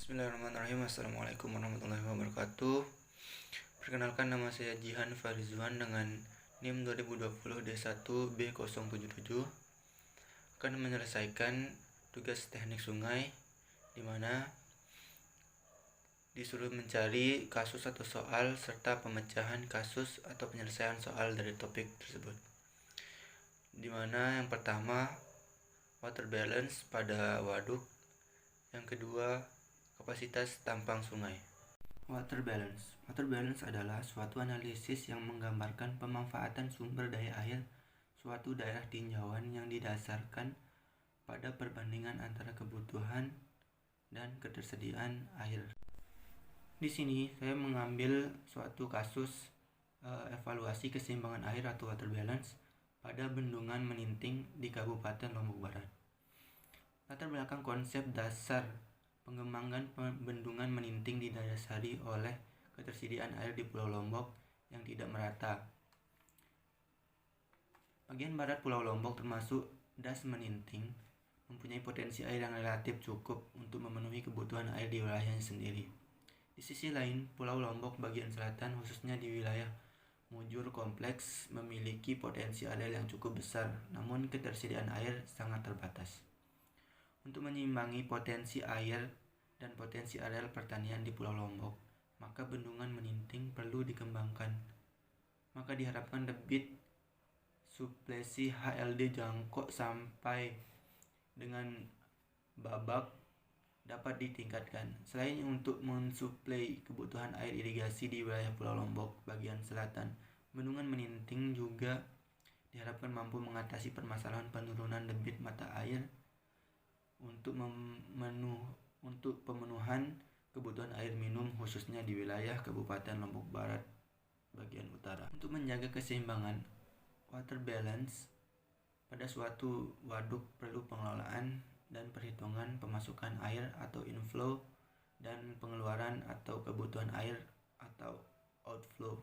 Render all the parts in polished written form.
Bismillahirrahmanirrahim. Assalamualaikum warahmatullahi wabarakatuh. Perkenalkan, nama saya Jihan Farizwan dengan NIM 2020 D1B077. Akan menyelesaikan tugas teknik sungai, di mana disuruh mencari kasus atau soal serta pemecahan kasus atau penyelesaian soal dari topik tersebut. Di mana yang pertama water balance pada waduk, yang kedua kapasitas tampang sungai. Water balance adalah suatu analisis yang menggambarkan pemanfaatan sumber daya air suatu daerah tinjauan yang didasarkan pada perbandingan antara kebutuhan dan ketersediaan air. Di sini saya mengambil suatu kasus evaluasi keseimbangan air atau water balance pada Bendungan Meninting di Kabupaten Lombok Barat. Latar belakang konsep dasar pengembangan Bendungan Meninting didasari oleh ketersediaan air di Pulau Lombok yang tidak merata. Bagian barat Pulau Lombok termasuk Das Meninting mempunyai potensi air yang relatif cukup untuk memenuhi kebutuhan air di wilayahnya sendiri. Di sisi lain, Pulau Lombok bagian selatan, khususnya di wilayah Mujur Kompleks, memiliki potensi air yang cukup besar, namun ketersediaan air sangat terbatas. Untuk menyimbangi potensi air dan potensi areal pertanian di Pulau Lombok, maka Bendungan Meninting perlu dikembangkan. Maka diharapkan debit suplesi HLD jangkok sampai dengan babak dapat ditingkatkan. Selain untuk mensuplai kebutuhan air irigasi di wilayah Pulau Lombok bagian selatan, Bendungan Meninting juga diharapkan mampu mengatasi permasalahan penurunan debit mata air untuk pemenuhan kebutuhan air minum khususnya di wilayah Kabupaten Lombok Barat bagian utara. Untuk menjaga keseimbangan water balance pada suatu waduk perlu pengelolaan dan perhitungan pemasukan air atau inflow dan pengeluaran atau kebutuhan air atau outflow.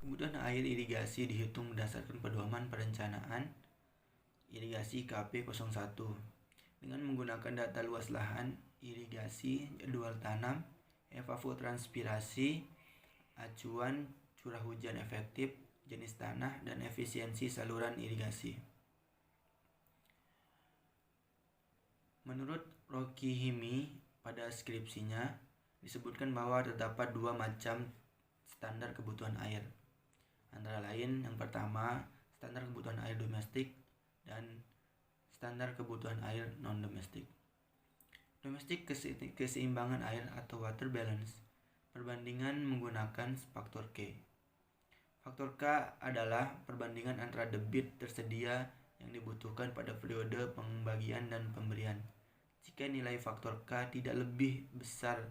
Kebutuhan air irigasi dihitung berdasarkan pedoman perencanaan irigasi KP01 dengan menggunakan data luas lahan irigasi, jadwal tanam, evapotranspirasi, acuan curah hujan efektif, jenis tanah, dan efisiensi saluran irigasi. Menurut Rocky Himi pada skripsinya disebutkan bahwa terdapat dua macam standar kebutuhan air. Antara lain, yang pertama standar kebutuhan air domestik dan standar kebutuhan air non-domestik. Domestik keseimbangan air atau water balance perbandingan menggunakan faktor K. Faktor K adalah perbandingan antara debit tersedia yang dibutuhkan pada periode pembagian dan pemberian. Jika nilai faktor K tidak lebih besar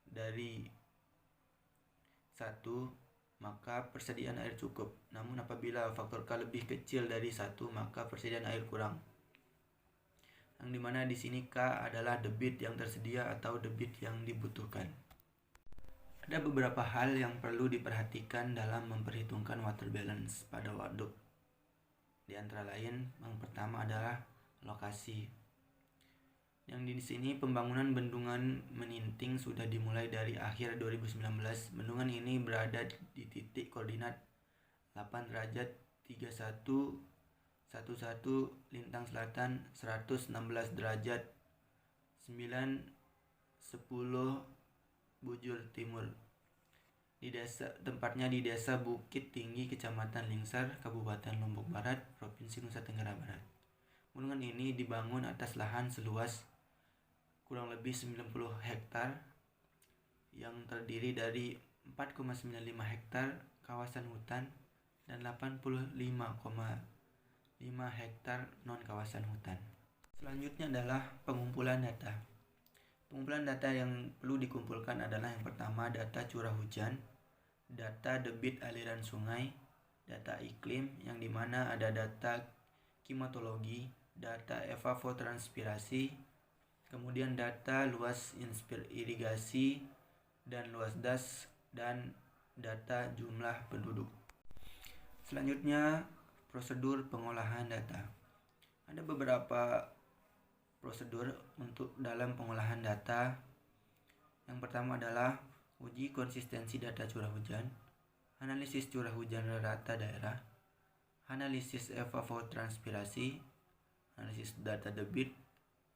dari 1, maka persediaan air cukup. Namun apabila faktor K lebih kecil dari 1, maka persediaan air kurang. Yang dimana di sini K adalah debit yang tersedia atau debit yang dibutuhkan. Ada beberapa hal yang perlu diperhatikan dalam memperhitungkan water balance pada waduk. Di antara lain, yang pertama adalah lokasi. Yang di sini pembangunan Bendungan Meninting sudah dimulai dari akhir 2019. Bendungan ini berada di titik koordinat 8 derajat 31 lintang selatan, 116 derajat 910 bujur timur. Tempatnya di Desa Bukit Tinggi, Kecamatan Lingsar, Kabupaten Lombok Barat, Provinsi Nusa Tenggara Barat. Bendungan ini dibangun atas lahan seluas kurang lebih 90 hektar yang terdiri dari 4,95 hektar kawasan hutan dan 85,5 hektar non kawasan hutan. Selanjutnya adalah pengumpulan data. Pengumpulan data yang perlu dikumpulkan adalah yang pertama data curah hujan, data debit aliran sungai, data iklim yang dimana ada data klimatologi, data evapotranspirasi, kemudian data luas irigasi dan luas das, dan data jumlah penduduk. Selanjutnya prosedur pengolahan data. Ada beberapa prosedur untuk dalam pengolahan data. Yang pertama adalah uji konsistensi data curah hujan, analisis curah hujan rata daerah, analisis evapotranspirasi, analisis data debit,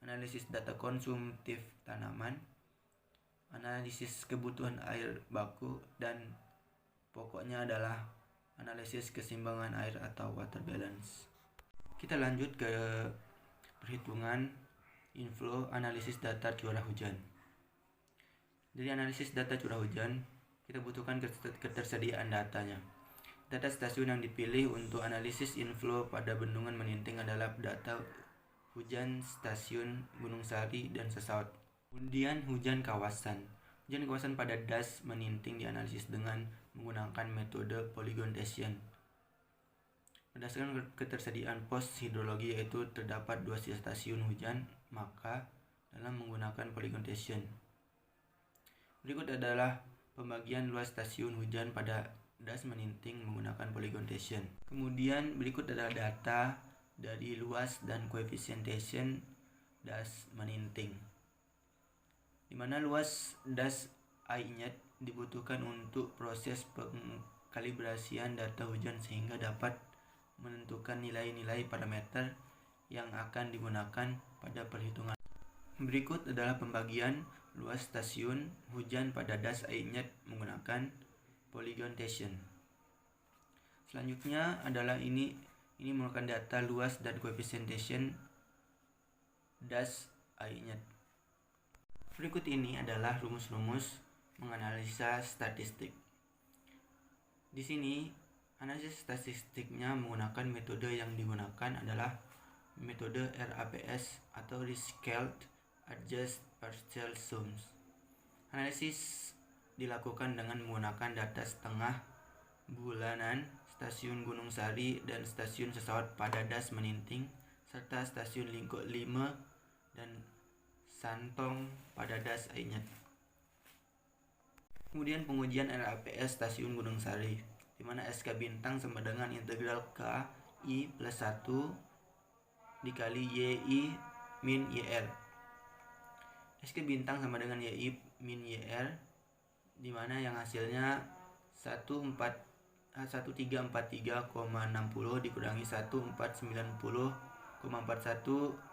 analisis data konsumtif tanaman, analisis kebutuhan air baku, dan pokoknya adalah analisis keseimbangan air atau water balance. Kita lanjut ke perhitungan inflow analisis data curah hujan. Dari analisis data curah hujan, kita butuhkan ketersediaan datanya. Data stasiun yang dipilih untuk analisis inflow pada bendungan Meninting adalah data hujan stasiun Gunung Sari dan Sesaut. Kemudian hujan kawasan. Hujan kawasan pada Das Meninting dianalisis dengan menggunakan metode polygonation. Berdasarkan ketersediaan pos hidrologi yaitu terdapat 2 stasiun hujan, maka dalam menggunakan polygonation. Berikut adalah pembagian luas stasiun hujan pada Das Meninting menggunakan polygonation. Kemudian berikut adalah data dari luas dan coefficient Das Meninting, di mana luas Das Ainyet dibutuhkan untuk proses pengkalibrasian data hujan sehingga dapat menentukan nilai-nilai parameter yang akan digunakan pada perhitungan. Berikut adalah pembagian luas stasiun hujan pada Das Ainyet menggunakan polygonation. Selanjutnya adalah ini merupakan data luas dan coefficient Das Ainyet. Berikut ini adalah rumus-rumus menganalisa statistik. Di sini analisis statistiknya menggunakan metode yang digunakan adalah metode RAPS atau Rescaled Adjust Partial Sums. Analisis dilakukan dengan menggunakan data setengah bulanan stasiun Gunung Sari dan stasiun Sesaut pada Das Meninting serta stasiun Lingkok 5 dan Santong pada Das Ainyet. Kemudian pengujian RAPS stasiun Gunung Sari, di mana SK bintang sama dengan integral K I plus 1 dikali YI min YR. SK bintang sama dengan YI min YR, di mana yang hasilnya 1343,60 dikurangi 1490,41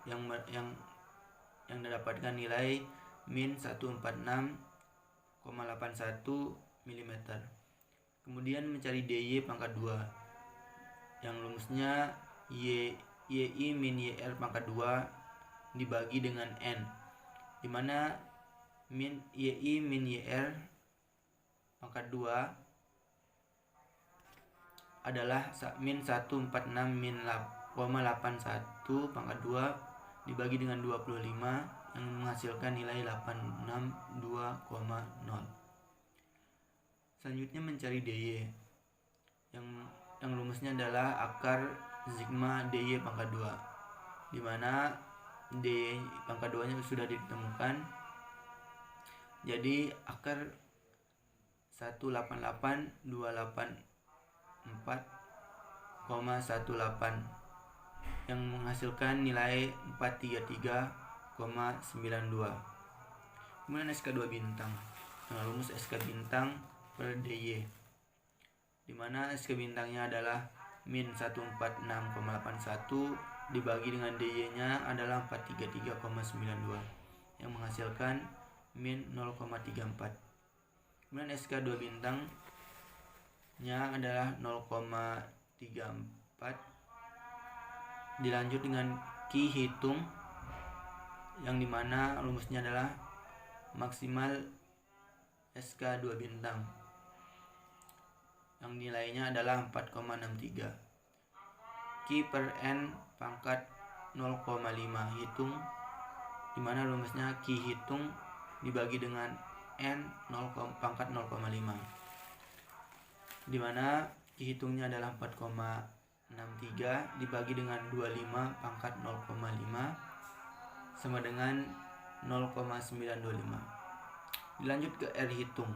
yang mendapatkan nilai min 146,81 mm. Kemudian mencari DY pangkat 2 yang rumusnya YI min YR pangkat 2 dibagi dengan N, di mana YI min YR pangkat 2 adalah min 146 min 81 pangkat 2 dibagi dengan 25 yang menghasilkan nilai 862,0. Selanjutnya mencari DY yang rumusnya adalah akar sigma DY pangkat 2, di mana DY pangkat 2 nya sudah ditemukan. Jadi akar 188,284,18 yang menghasilkan nilai 433,92. Kemudian SK2 bintang dengan rumus SK bintang per DY, di mana SK bintangnya adalah min 146,81 dibagi dengan DY nya adalah 433,92 yang menghasilkan min 0,34. Kemudian SK2 bintangnya adalah 0,34. Dilanjut dengan Ki hitung yang dimana rumusnya adalah maksimal SK2 bintang yang nilainya adalah 4,63. Ki per N pangkat 0,5 hitung, dimana rumusnya Ki hitung dibagi dengan N pangkat 0,5, dimana Ki hitungnya adalah 4,63 dibagi dengan 25 pangkat 0,5 sama dengan 0,925. Dilanjut ke R hitung.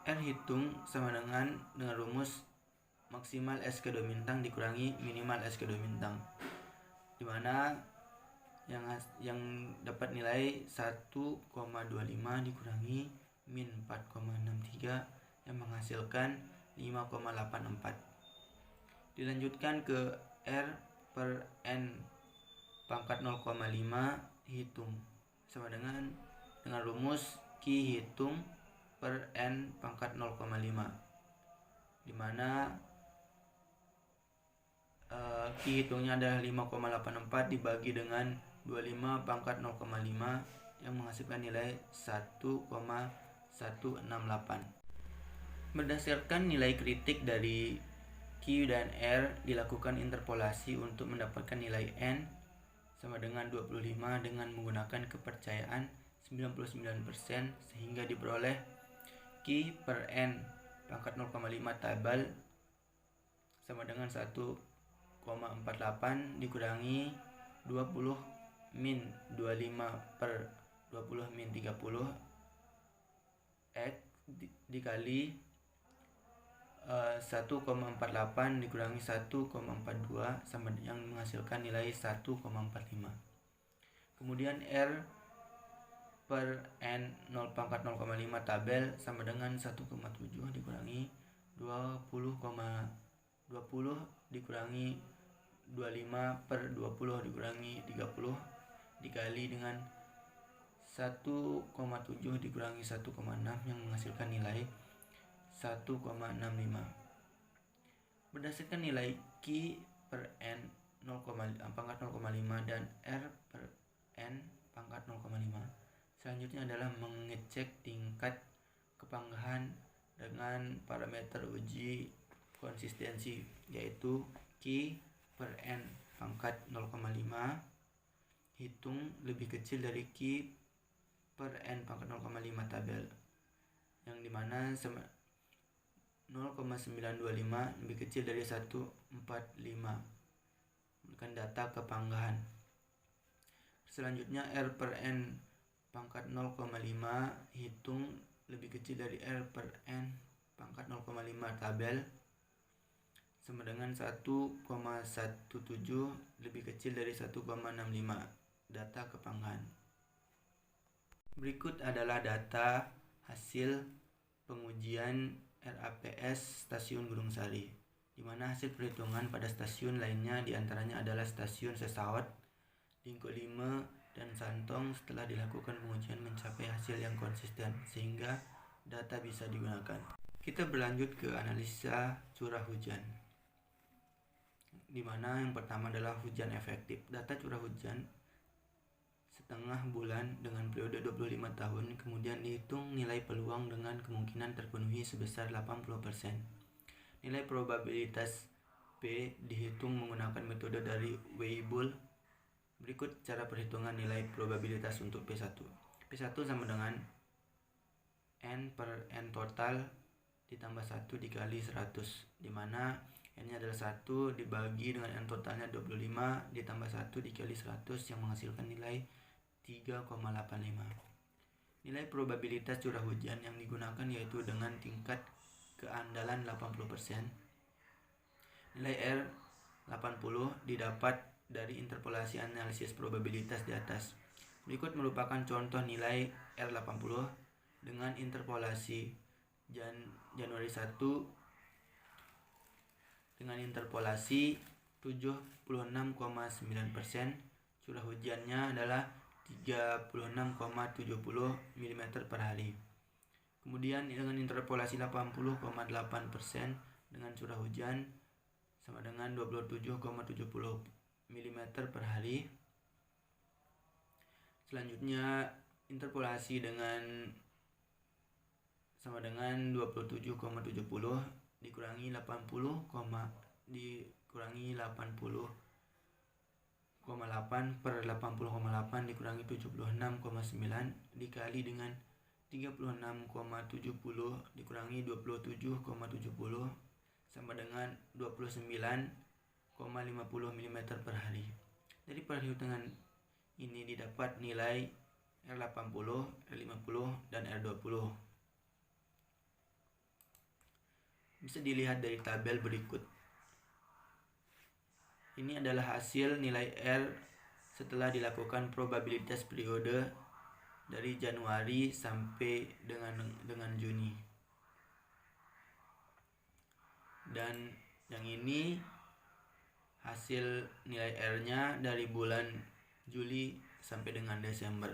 R hitung sama dengan rumus maksimal SK2 bintang dikurangi minimal SK2 bintang, dimana yang dapat nilai 1,25 dikurangi min 4,63 yang menghasilkan 5,84. Dilanjutkan ke R per N pangkat 0,5 hitung sama dengan rumus Q hitung per N pangkat 0,5, dimana Q hitungnya adalah 5,84 dibagi dengan 25 pangkat 0,5 yang menghasilkan nilai 1,168. Berdasarkan nilai kritik dari Q dan R, dilakukan interpolasi untuk mendapatkan nilai N sama dengan 25 dengan menggunakan kepercayaan 99% sehingga diperoleh Q per N pangkat 0,5 tabel sama dengan 1,48 dikurangi 20 min 25 per 20 min 30 X dikali 1,48 dikurangi 1,42 sama yang menghasilkan nilai 1,45. Kemudian R per N 0 pangkat 0,5 tabel sama dengan 1,7 dikurangi 20 dikurangi 25 per 20 dikurangi 30 dikali dengan 1,7 dikurangi 1,6 yang menghasilkan nilai 1,65. Berdasarkan nilai Q per N pangkat 0,5 dan R per N pangkat 0,5, selanjutnya adalah mengecek tingkat kepanggahan dengan parameter uji konsistensi, yaitu Q per N pangkat 0,5 hitung lebih kecil dari Q per N pangkat 0,5 tabel, yang dimana 0,925 lebih kecil dari 145 bukan data kepanggahan. Selanjutnya R per N pangkat 0,5 hitung lebih kecil dari R per N pangkat 0,5 tabel sama dengan 1,17 lebih kecil dari 1,65 data kepanggahan. Berikut adalah data hasil pengujian RAPS Stasiun Gunung Sari, di mana hasil perhitungan pada stasiun lainnya diantaranya adalah Stasiun Sesawat, Lingkuk 5, dan Santong setelah dilakukan pengujian mencapai hasil yang konsisten sehingga data bisa digunakan. Kita berlanjut ke analisa curah hujan, di mana yang pertama adalah hujan efektif. Data curah hujan setengah bulan dengan periode 25 tahun, kemudian dihitung nilai peluang dengan kemungkinan terpenuhi sebesar 80%. Nilai probabilitas P dihitung menggunakan metode dari Weibull. Berikut cara perhitungan nilai probabilitas untuk P1. P1 sama dengan N per N total ditambah 1 dikali 100, di mana N-nya adalah 1 dibagi dengan N totalnya 25 ditambah 1 dikali 100 yang menghasilkan nilai 3,85. Nilai probabilitas curah hujan yang digunakan yaitu dengan tingkat keandalan 80%. Nilai R 80 didapat dari interpolasi analisis probabilitas di atas. Berikut merupakan contoh nilai R80 dengan interpolasi Januari 1 dengan interpolasi 76,9%. Curah hujannya adalah 36,70 mm per hari. Kemudian dengan interpolasi 80,8% dengan curah hujan sama dengan 27,70 mm per hari. Selanjutnya interpolasi dengan sama dengan 27,70 dikurangi 80,8 per 80,8 dikurangi 76,9 dikali dengan 36,70 dikurangi 27,70 sama dengan 29,50 mm per hari. Dari perhitungan ini didapat nilai R80, R50, dan R20. Bisa dilihat dari tabel berikut. Ini adalah hasil nilai R setelah dilakukan probabilitas periode dari Januari sampai dengan Juni. Dan yang ini hasil nilai R-nya dari bulan Juli sampai dengan Desember.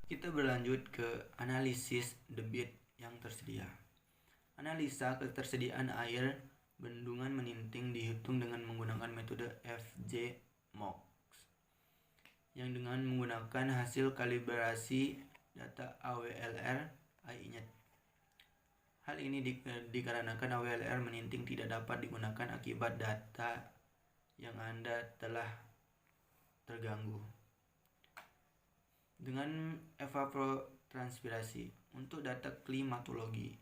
Kita berlanjut ke analisis debit yang tersedia. Analisa ketersediaan air bendungan Meninting dihitung dengan menggunakan metode FJ-MOX yang dengan menggunakan hasil kalibrasi data AWLR INET. Hal ini dikarenakan AWLR Meninting tidak dapat digunakan akibat data yang Anda telah terganggu. Dengan evapotranspirasi untuk data klimatologi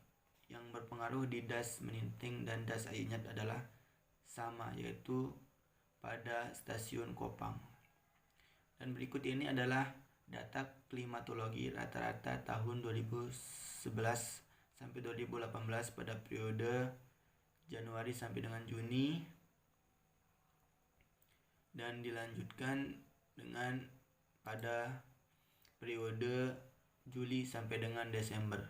yang berpengaruh di das Meninting dan das INET adalah sama, yaitu pada stasiun Kopang. Dan berikut ini adalah data klimatologi rata-rata tahun 2011 sampai 2018 pada periode Januari sampai dengan Juni, dan dilanjutkan dengan pada periode Juli sampai dengan Desember.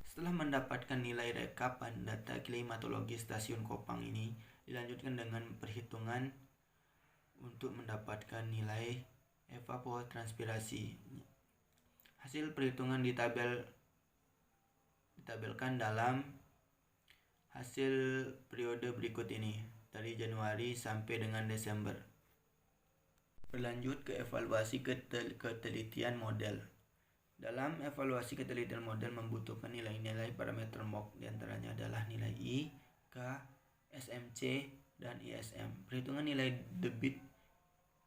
Setelah mendapatkan nilai rekapan data klimatologi stasiun Kopang ini, dilanjutkan dengan perhitungan untuk mendapatkan nilai evapotranspirasi. Hasil perhitungan ditabelkan dalam hasil periode berikut ini dari Januari sampai dengan Desember. Berlanjut ke evaluasi ketelitian model. Dalam evaluasi ketelitian model membutuhkan nilai-nilai parameter MOC, diantaranya adalah nilai I, K, SMC, dan ISM. Perhitungan nilai debit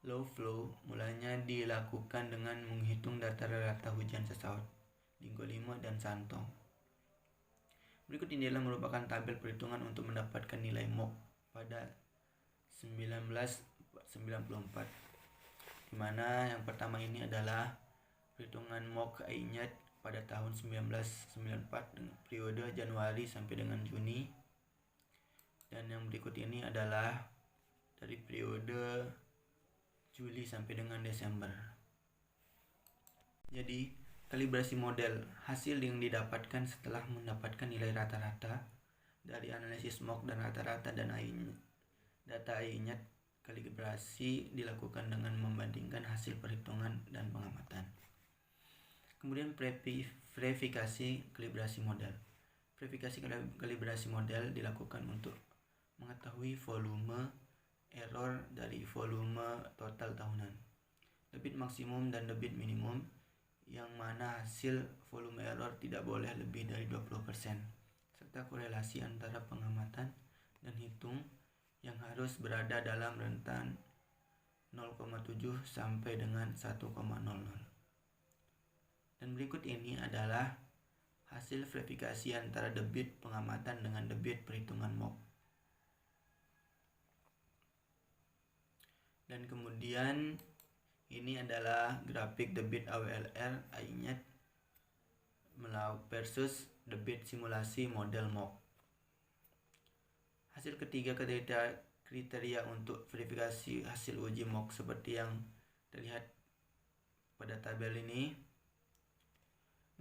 low flow mulanya dilakukan dengan menghitung data rata hujan sesaut, Linggo 5 dan Santong. Berikut ini adalah merupakan tabel perhitungan untuk mendapatkan nilai MOC pada 1994. Di mana yang pertama ini adalah perhitungan MOC INET pada tahun 1994 dengan periode Januari sampai dengan Juni. Dan yang berikut ini adalah dari periode Juli sampai dengan Desember. Jadi, kalibrasi model hasil yang didapatkan setelah mendapatkan nilai rata-rata dari analisis MOC dan rata-rata dan data INET. Kalibrasi dilakukan dengan membandingkan hasil perhitungan dan pengamatan. Kemudian verifikasi kalibrasi model. Verifikasi kalibrasi model dilakukan untuk mengetahui volume error dari volume total tahunan, debit maksimum dan debit minimum, yang mana hasil volume error tidak boleh lebih dari 20%, serta korelasi antara pengamatan dan hitung yang harus berada dalam rentan 0,7 sampai dengan 1,00. Dan berikut ini adalah hasil verifikasi antara debit pengamatan dengan debit perhitungan MOC. Dan kemudian ini adalah grafik debit AWLR INET versus debit simulasi model MOC. Hasil ketiga kriteria untuk verifikasi hasil uji MOC seperti yang terlihat pada tabel ini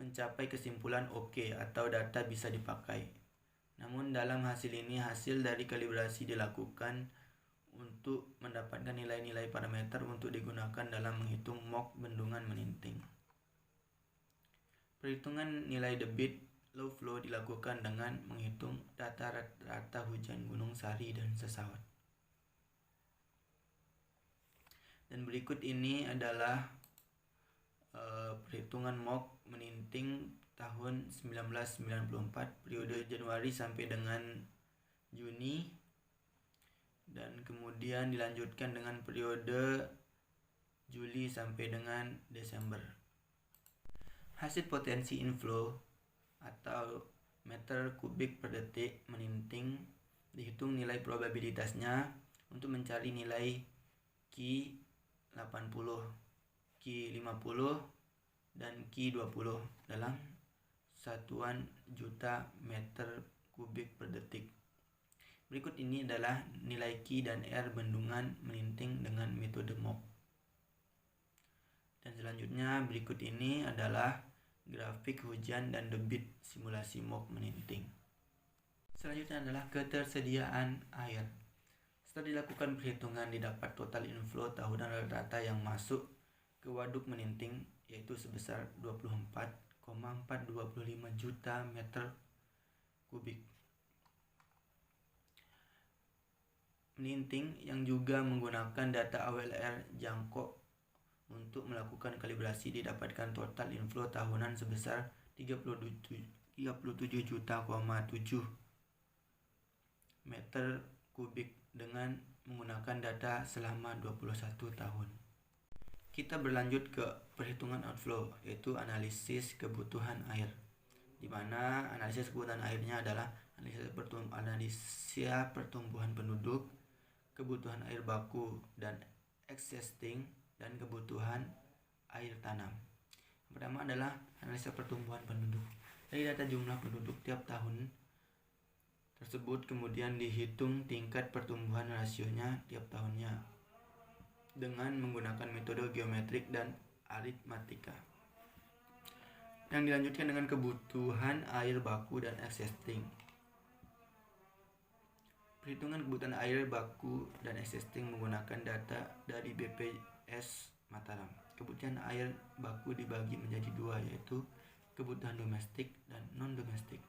mencapai kesimpulan oke atau data bisa dipakai. Namun dalam hasil ini hasil dari kalibrasi dilakukan untuk mendapatkan nilai-nilai parameter untuk digunakan dalam menghitung MOC bendungan Meninting. Perhitungan nilai debit low flow dilakukan dengan menghitung data rata hujan Gunung Sari dan Sesaut. Dan berikut ini adalah perhitungan MOC Meninting tahun 1994 periode Januari sampai dengan Juni, dan kemudian dilanjutkan dengan periode Juli sampai dengan Desember. Hasil potensi inflow atau meter kubik per detik Meninting dihitung nilai probabilitasnya untuk mencari nilai Q80, Q50, dan Q20 dalam satuan juta meter kubik per detik. Berikut ini adalah nilai Q dan R bendungan Meninting dengan metode MOP. Dan selanjutnya berikut ini adalah grafik hujan dan debit simulasi MOP Meninting. Selanjutnya adalah ketersediaan air. Setelah dilakukan perhitungan, didapat total inflow tahunan rata-rata yang masuk ke Waduk Meninting yaitu sebesar 24,425 juta meter kubik. Meninting yang juga menggunakan data AWLR jangkok untuk melakukan kalibrasi didapatkan total inflow tahunan sebesar 37,7 juta meter kubik dengan menggunakan data selama 21 tahun. Kita berlanjut ke perhitungan outflow, yaitu analisis kebutuhan air, di mana analisis kebutuhan airnya adalah analisa pertumbuhan penduduk, kebutuhan air baku dan existing, dan kebutuhan air tanam. Yang pertama adalah analisa pertumbuhan penduduk. Dari data jumlah penduduk tiap tahun tersebut kemudian dihitung tingkat pertumbuhan rasionya tiap tahunnya dengan menggunakan metode geometrik dan aritmatika. Yang dilanjutkan dengan kebutuhan air baku dan existing. Perhitungan kebutuhan air baku dan existing menggunakan data dari BPS Mataram. Kebutuhan air baku dibagi menjadi dua, yaitu kebutuhan domestik dan non-domestik.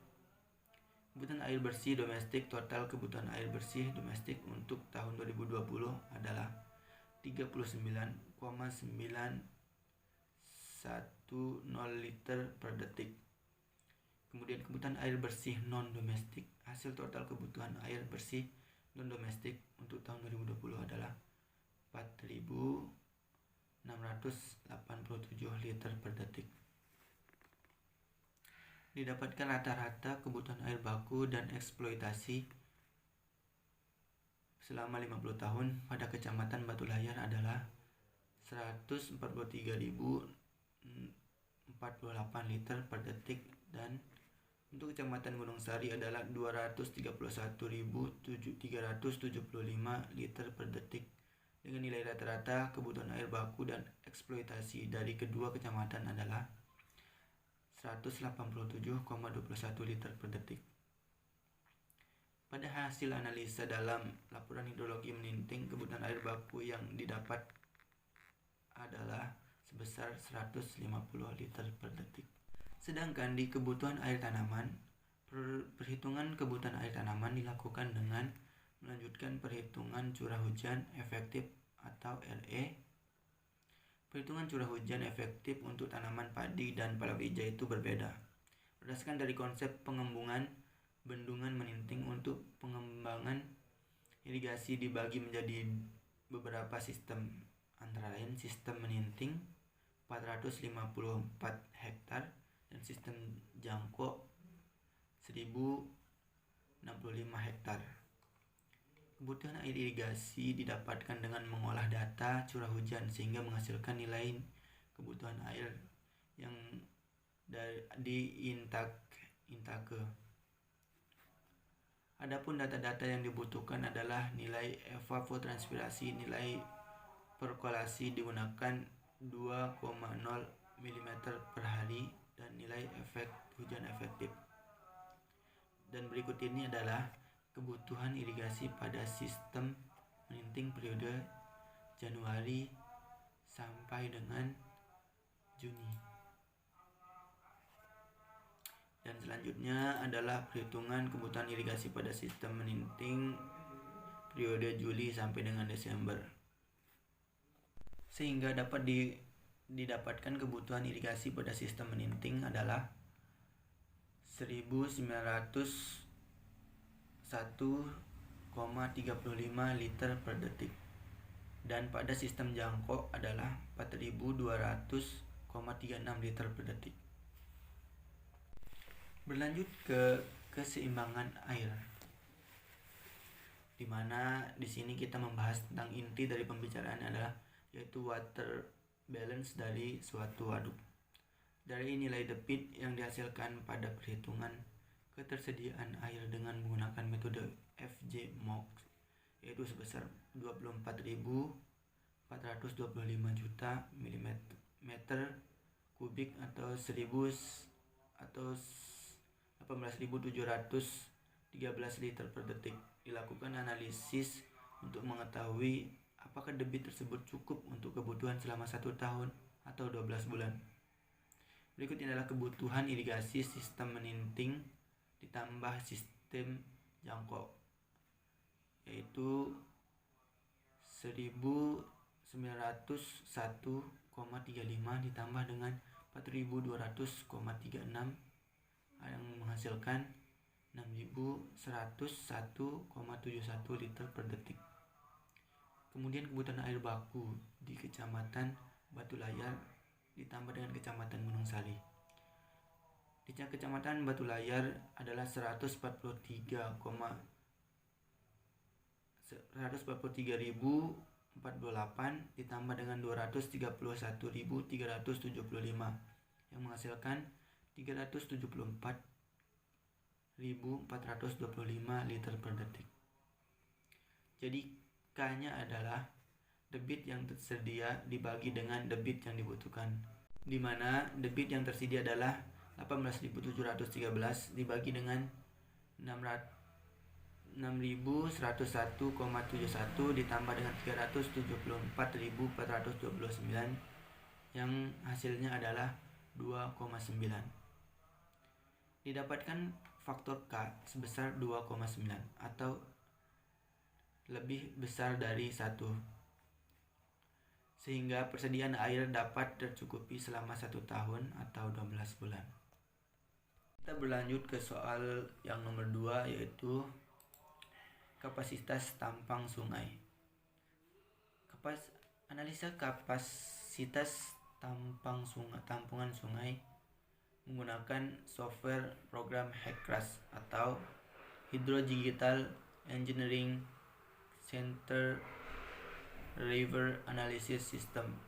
Kebutuhan air bersih domestik, total kebutuhan air bersih domestik untuk tahun 2020 adalah 39,910 liter per detik. Kemudian kebutuhan air bersih non-domestik, hasil total kebutuhan air bersih non-domestik untuk tahun 2020 adalah 4.687 liter per detik. Didapatkan rata-rata kebutuhan air baku dan eksploitasi selama 50 tahun pada Kecamatan Batu Layar adalah 143.048 liter per detik, dan untuk Kecamatan Gunung Sari adalah 231.375 liter per detik. Dengan nilai rata-rata kebutuhan air baku dan eksploitasi dari kedua kecamatan adalah 187,21 liter per detik. Pada hasil analisa dalam laporan hidrologi Meninting, kebutuhan air baku yang didapat adalah sebesar 150 liter per detik. Sedangkan di kebutuhan air tanaman, perhitungan kebutuhan air tanaman dilakukan dengan melanjutkan perhitungan curah hujan efektif atau RE. Perhitungan curah hujan efektif untuk tanaman padi dan palawija itu berbeda. Berdasarkan dari konsep pengembungan bendungan Meninting, untuk pengembangan irigasi dibagi menjadi beberapa sistem, antara lain sistem Meninting 454 hektar dan sistem jangkok 1065 hektar. Kebutuhan air irigasi didapatkan dengan mengolah data curah hujan sehingga menghasilkan nilai kebutuhan air yang di intake. Adapun data-data yang dibutuhkan adalah nilai evapotranspirasi, nilai perkolasi digunakan 2,0 mm per hari, dan nilai efek hujan efektif. Dan berikut ini adalah kebutuhan irigasi pada sistem Meninting periode Januari sampai dengan Juni. Dan selanjutnya adalah perhitungan kebutuhan irigasi pada sistem Meninting periode Juli sampai dengan Desember. Sehingga dapat didapatkan kebutuhan irigasi pada sistem Meninting adalah 1901,35 liter per detik, dan pada sistem jangkok adalah 4.200,36 liter per detik. Berlanjut ke keseimbangan air, di mana di sini kita membahas tentang inti dari pembicaraan adalah yaitu water balance dari suatu waduk. Dari nilai debit yang dihasilkan pada perhitungan ketersediaan air dengan menggunakan metode FJ-MOX, yaitu sebesar 24.425 juta mm kubik atau 18.713 liter per detik. Dilakukan analisis untuk mengetahui apakah debit tersebut cukup untuk kebutuhan selama 1 tahun atau 12 bulan. Berikut ini adalah kebutuhan irigasi sistem meninting ditambah sistem jangkau, yaitu 1901,35 ditambah dengan 4200,36 yang menghasilkan 6101,71 liter per detik. Kemudian kebutuhan air baku di Kecamatan Batu Layar ditambah dengan Kecamatan Gunung Sari. Di Kecamatan Batu Layar adalah 143.048 ditambah dengan 231.375 yang menghasilkan 374.425 liter per detik. Jadi K-nya adalah debit yang tersedia dibagi dengan debit yang dibutuhkan, di mana debit yang tersedia adalah 18.713 dibagi dengan 6.101,71 ditambah dengan 374.429 yang hasilnya adalah 2,9. Didapatkan faktor K sebesar 2,9 atau lebih besar dari 1, sehingga persediaan air dapat tercukupi selama 1 tahun atau 12 bulan. Kita berlanjut ke soal yang nomor 2, yaitu kapasitas tampang sungai. Analisa kapasitas tampungan sungai menggunakan software program HECRAS atau Hydrological Engineering Center River Analysis System.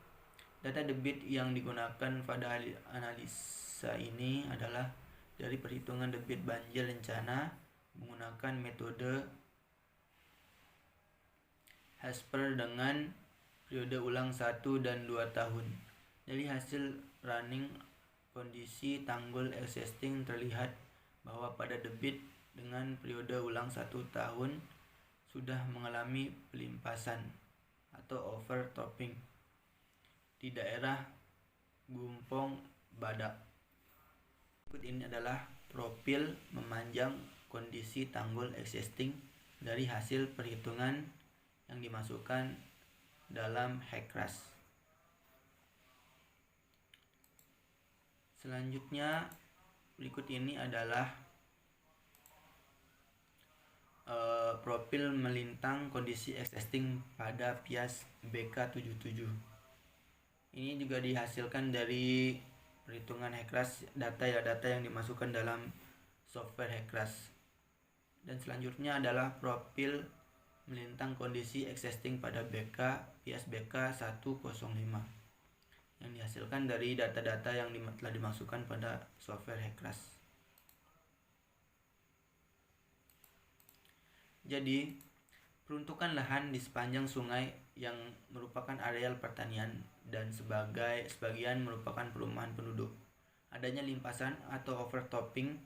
Data debit yang digunakan pada analisa ini adalah dari perhitungan debit banjir rencana menggunakan metode Hasper dengan periode ulang 1 dan 2 tahun. Dari hasil running kondisi tanggul existing terlihat bahwa pada debit dengan periode ulang 1 tahun sudah mengalami pelimpasan atau overtopping di daerah Gumpong Badak. Berikut ini adalah profil memanjang kondisi tanggul existing dari hasil perhitungan yang dimasukkan dalam HECRAS. Selanjutnya berikut ini adalah profil melintang kondisi existing pada Pias BK77. Ini juga dihasilkan dari perhitungan HECRAS, data yang dimasukkan dalam software HECRAS. Dan selanjutnya adalah profil melintang kondisi existing pada Pias BK105 yang dihasilkan dari data-data yang telah dimasukkan pada software HECRAS. Jadi, peruntukan lahan di sepanjang sungai yang merupakan areal pertanian dan sebagian merupakan perumahan penduduk. Adanya limpasan atau overtopping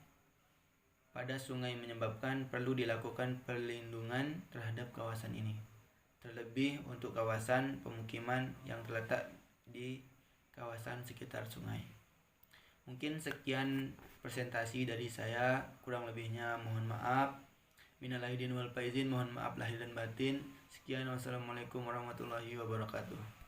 pada sungai menyebabkan perlu dilakukan perlindungan terhadap kawasan ini, terlebih untuk kawasan pemukiman yang terletak di kawasan sekitar sungai. Mungkin sekian presentasi dari saya, kurang lebihnya mohon maaf. Minal aidin wal faizin, mohon maaf lahir dan batin. Sekian, wassalamualaikum warahmatullahi wabarakatuh.